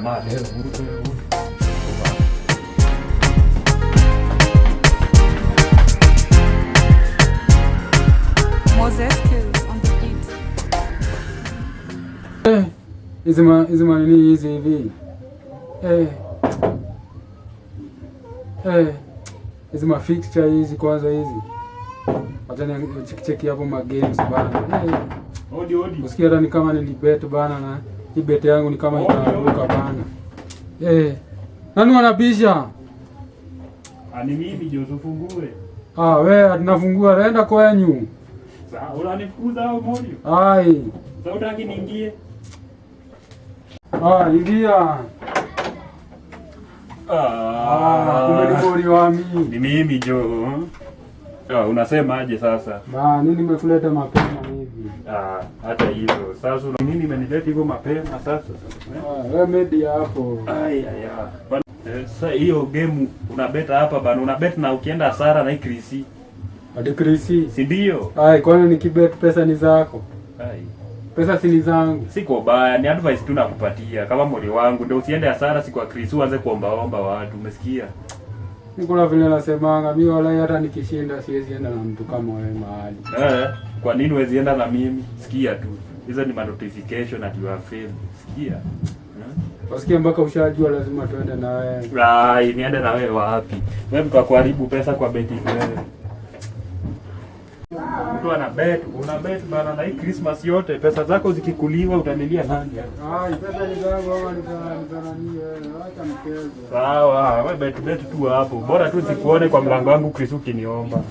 jamaa leo. Moses kills on the beat. Hizi manini hizi hivi. Hizi mafixture hizi kwanza hizi. Acha ni cheki hapo ma games bana. Odi. Usikia hata ni kama nilibet bana na hii bet yangu ni kama itaanguka bana. Nani wanabisha? Ani mimi ndio ufungue. Wewe tunafungua naenda kwenyu. Sasa unanifukuza au moyo? Ai. Sasa utaki niingie? Ingia. Kumbe wami. Ni mimi jo. Unasemaje sasa? Nini nimekuleta mapema hivi? Hata hivyo. Sasa nini imenileta hivyo mapema sasa? Wewe media hapo. Sasa hiyo game unabeta hapa bana, unabet na ukienda hasara na hii Krisi. Hadi Krisi. Si ndio? Kwani nikibet pesa ni zako? Pesa si ni zangu. Siko baya, ni advice tu nakupatia kama mori wangu, ndio usiende hasara siku ya Krisi uanze kuomba watu, umesikia? Niko na vile nasemanga, mimi wala hata nikishinda siwezi enda na mtu kama wewe mahali. Kwa nini huwezi enda na mimi? Sikia tu. Hizo ni notification that you have failed. Sikia. Wasikia mpaka ushajua lazima tuende na wewe. Niende na wewe wapi? Wewe mtu akuharibu pesa kwa betting wewe. Mtu una bet bana na hii Christmas yote pesa zako zikikuliwa utanilia nani? Pesa ni zangu ama ni nani wewe? Acha mchezo. Sawa, wewe bet tu hapo. Bora tu sikuone kwa mlango wangu Chris ukiniomba.